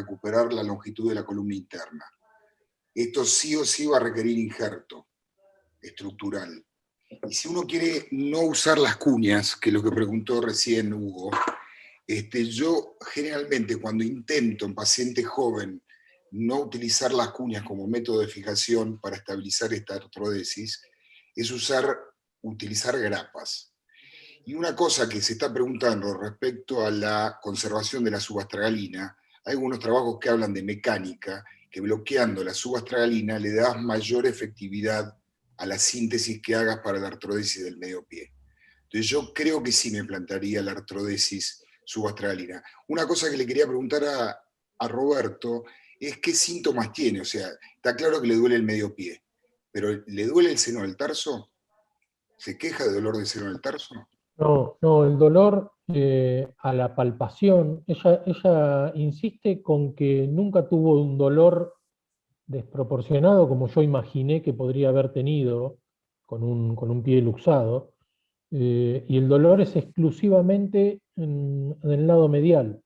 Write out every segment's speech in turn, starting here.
recuperar la longitud de la columna interna. Esto sí o sí va a requerir injerto estructural. Y si uno quiere no usar las cuñas, que es lo que preguntó recién Hugo, yo generalmente cuando intento en paciente joven no utilizar las cuñas como método de fijación para estabilizar esta artrodesis, es utilizar grapas. Y una cosa que se está preguntando respecto a la conservación de la subastragalina, hay algunos trabajos que hablan de mecánica, que bloqueando la subastragalina le das mayor efectividad a la síntesis que hagas para la artrodesis del medio pie. Entonces yo creo que sí me plantearía la artrodesis subastragalina. Una cosa que le quería preguntar a Roberto es qué síntomas tiene. O sea, está claro que le duele el medio pie, pero ¿le duele el seno del tarso? ¿Se queja de dolor de seno del tarso? No, no, el dolor a la palpación, ella insiste con que nunca tuvo un dolor desproporcionado como yo imaginé que podría haber tenido con un pie luxado, y el dolor es exclusivamente en el lado medial.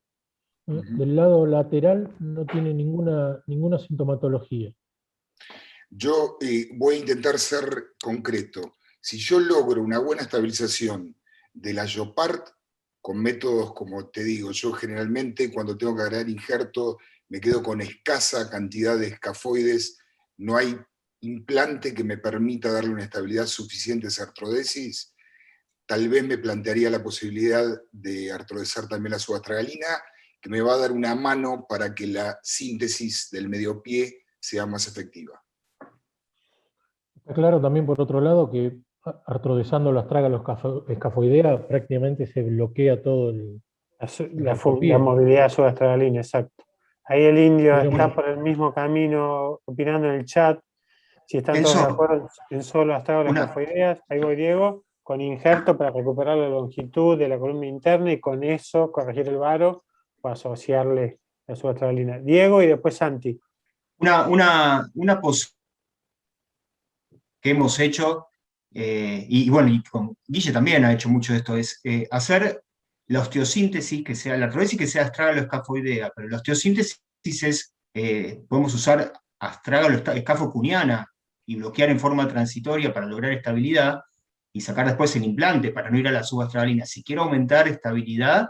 Del lado lateral no tiene ninguna sintomatología. Yo voy a intentar ser concreto. Si yo logro una buena estabilización de la Yopart con métodos, como te digo, yo generalmente cuando tengo que agregar injerto me quedo con escasa cantidad de escafoides, no hay implante que me permita darle una estabilidad suficiente a esa artrodesis, tal vez me plantearía la posibilidad de artrodesar también la subastragalina, que me va a dar una mano para que la síntesis del medio pie sea más efectiva. Está claro también, por otro lado, que artrodesando la astragalus escafoidea prácticamente se bloquea todo la movilidad subastragalina, exacto. Ahí el indio está por el mismo camino opinando en el chat. Si están todos de acuerdo en solo astragalus escafoideas, ahí voy Diego, con injerto para recuperar la longitud de la columna interna y con eso corregir el varo o asociarle la subastragalina. Diego y después Santi. Una posibilidad que hemos hecho, y bueno, y con Guille también ha hecho mucho de esto, es hacer la osteosíntesis, que sea la artrodesis que sea astragalo-escafoidea, pero la osteosíntesis es, podemos usar astragalo-escafocuniana y bloquear en forma transitoria para lograr estabilidad y sacar después el implante para no ir a la subastragalina. Si quiero aumentar estabilidad,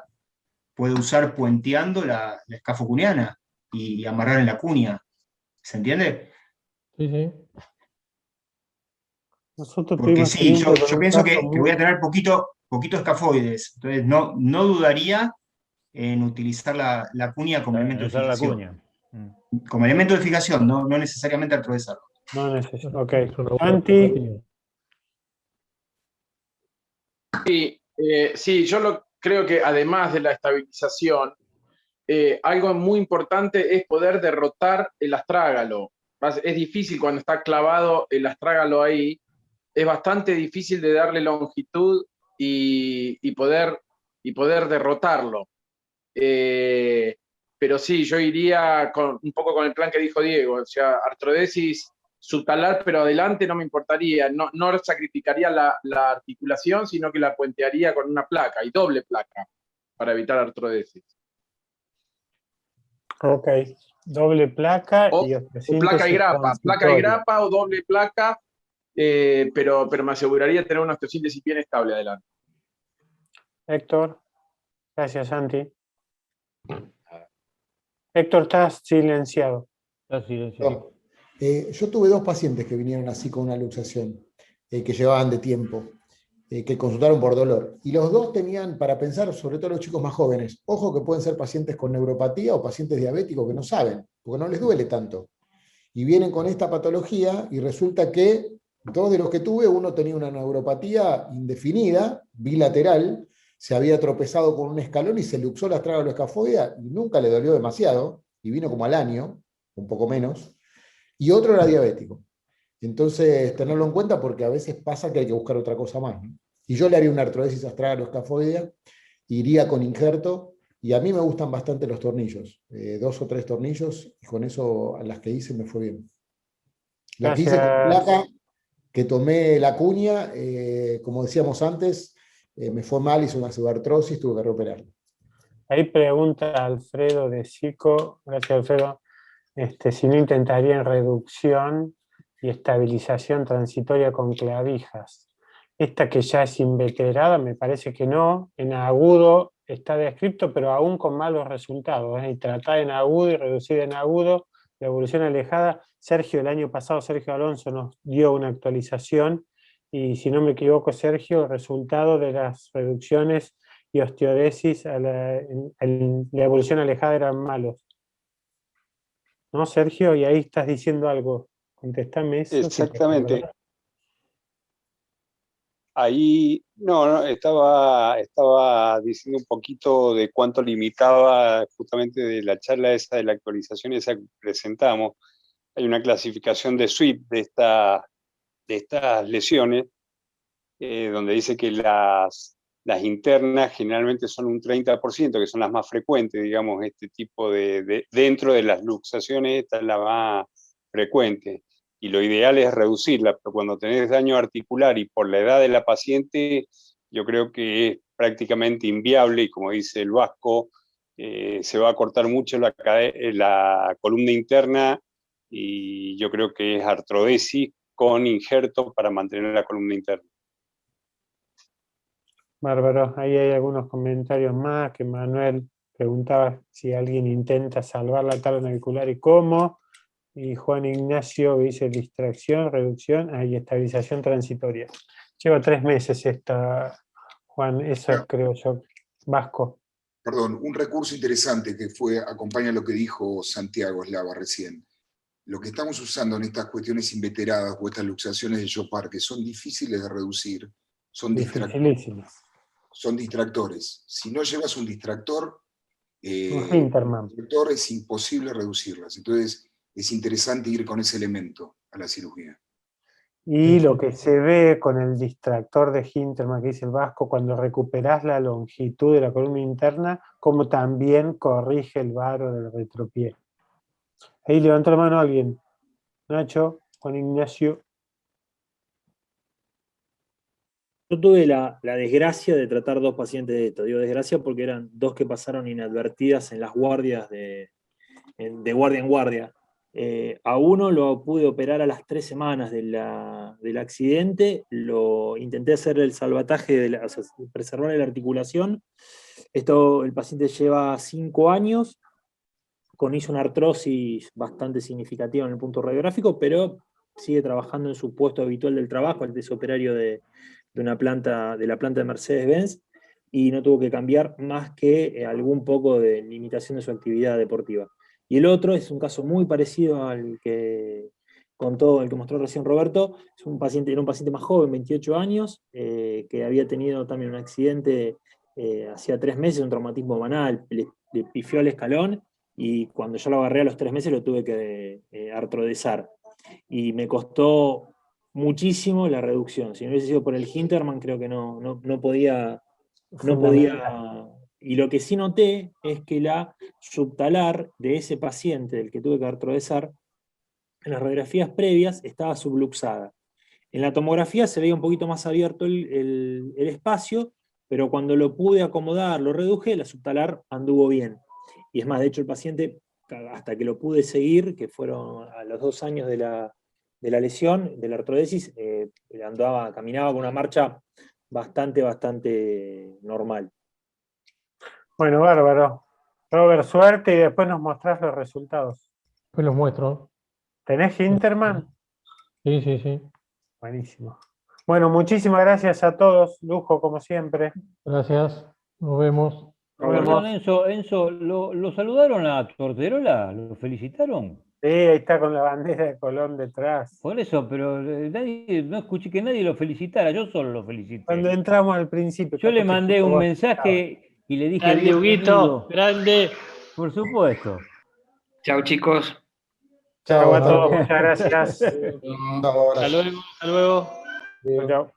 puedo usar puenteando la escafocuniana y amarrar en la cuña. ¿Se entiende? Sí, sí. Porque sí, yo pienso que voy a tener poquito escafoides, entonces no dudaría en utilizar la cuña como elemento de fijación. Como elemento de fijación, no necesariamente artrodesarlo. No necesito, ok. Santi. Sí, creo que además de la estabilización, algo muy importante es poder derrotar el astrágalo. Es difícil cuando está clavado el astrágalo ahí, es bastante difícil de darle longitud y poder derrotarlo. Pero sí, yo iría un poco con el plan que dijo Diego, o sea, artrodesis subtalar, pero adelante no me importaría, no sacrificaría la articulación, sino que la puentearía con una placa, y doble placa, para evitar artrodesis. Ok, doble placa o placa y grapa o doble placa, pero me aseguraría tener una osteosíntesis bien estable adelante. Héctor, gracias Santi. Héctor, estás silenciado. Estás silenciado. Yo tuve dos pacientes que vinieron así con una luxación, que llevaban de tiempo, que consultaron por dolor. Y los dos tenían, para pensar, sobre todo los chicos más jóvenes, ojo que pueden ser pacientes con neuropatía o pacientes diabéticos que no saben, porque no les duele tanto. Y vienen con esta patología y resulta que dos de los que tuve, uno tenía una neuropatía indefinida, bilateral, se había tropezado con un escalón y se luxó la astragaloescafoidea y nunca le dolió demasiado, y vino como al año, un poco menos, y otro era diabético. Entonces, tenerlo en cuenta porque a veces pasa que hay que buscar otra cosa más, ¿no? Y yo le haría una artrodesis astragaloescafoidea, iría con injerto, y a mí me gustan bastante los tornillos, 2 o 3 tornillos, y con eso a las que hice me fue bien. La que hice con placa, que tomé la cuña, como decíamos antes, me fue mal, hice una subartrosis, tuve que reoperarla. Ahí pregunta Alfredo de Sico, gracias Alfredo, si no intentarían reducción y estabilización transitoria con clavijas. Esta que ya es inveterada, me parece que no. En agudo está descrito, pero aún con malos resultados. Y tratar en agudo y reducir en agudo, la evolución alejada. El año pasado, Sergio Alonso nos dio una actualización, y si no me equivoco, Sergio, el resultado de las reducciones y osteodesis en la evolución alejada eran malos. ¿No, Sergio? Y ahí estás diciendo algo. Contestame eso. Exactamente. Ahí, no, estaba diciendo un poquito de cuánto limitaba justamente de la charla esa de la actualización esa que presentamos. Hay una clasificación de SWIP de estas lesiones, donde dice que las internas generalmente son un 30%, que son las más frecuentes, digamos, este tipo dentro de las luxaciones, esta es la más frecuente. Y lo ideal es reducirla, pero cuando tenés daño articular y por la edad de la paciente, yo creo que es prácticamente inviable, y como dice el Vasco, se va a cortar mucho la columna interna, y yo creo que es artrodesis con injerto para mantener la columna interna. Bárbaro, ahí hay algunos comentarios más, que Manuel preguntaba si alguien intenta salvar la tabla navicular y cómo. Y Juan Ignacio dice distracción, reducción y estabilización transitoria. Lleva 3 meses esta, Juan, eso creo yo. Vasco. Perdón, un recurso interesante que acompaña lo que dijo Santiago Eslava recién. Lo que estamos usando en estas cuestiones inveteradas o estas luxaciones de Chopard, que son difíciles de reducir, son distractores. Si no llevas un distractor, es imposible reducirlas. Entonces, es interesante ir con ese elemento a la cirugía. Y lo que se ve con el distractor de Hintermann, que dice el Vasco, cuando recuperás la longitud de la columna interna, como también corrige el varo del retropié. Ahí levantó la mano alguien. Nacho, Juan Ignacio. Yo tuve la desgracia de tratar 2 pacientes de esto. Digo desgracia porque eran 2 que pasaron inadvertidas en las guardias de guardia en guardia. A uno lo pude operar a las 3 semanas del accidente. Lo intenté hacer el salvataje, preservar la articulación. El paciente lleva 5 años, hizo una artrosis bastante significativa en el punto radiográfico, pero sigue trabajando en su puesto habitual del trabajo, el operario de la planta de Mercedes-Benz, y no tuvo que cambiar más que algún poco de limitación de su actividad deportiva. Y el otro es un caso muy parecido al que contó, el que mostró recién Roberto. Era un paciente más joven, 28 años, que había tenido también un accidente hacía 3 meses, un traumatismo banal, le pifió el escalón, y cuando yo lo agarré a los 3 meses lo tuve que artrodesar. Y me costó muchísimo la reducción. Si no hubiese sido por el Hintermann, creo que no podía. Y lo que sí noté es que la subtalar de ese paciente del que tuve que artrodesar, en las radiografías previas estaba subluxada. En la tomografía se veía un poquito más abierto el espacio, pero cuando lo pude acomodar, lo reduje, la subtalar anduvo bien. Y es más, de hecho el paciente, hasta que lo pude seguir, que fueron a los 2 años de la lesión, de la artrodesis, caminaba con una marcha bastante normal. Bueno, bárbaro. Robert, suerte, y después nos mostrás los resultados. Después los muestro. ¿Tenés Hintermann? Sí. Buenísimo. Bueno, muchísimas gracias a todos. Lujo, como siempre. Gracias. Nos vemos. Perdón, Enzo, ¿lo saludaron a Torterola? ¿Lo felicitaron? Sí, ahí está con la bandera de Colón detrás. Por eso, pero no escuché que nadie lo felicitara, yo solo lo felicité. Cuando entramos al principio. Yo le mandé un mensaje y le dije... Grande, Huguito, grande. Por supuesto. Chao, chicos. Chao a todos, muchas gracias. Hasta luego. Chao.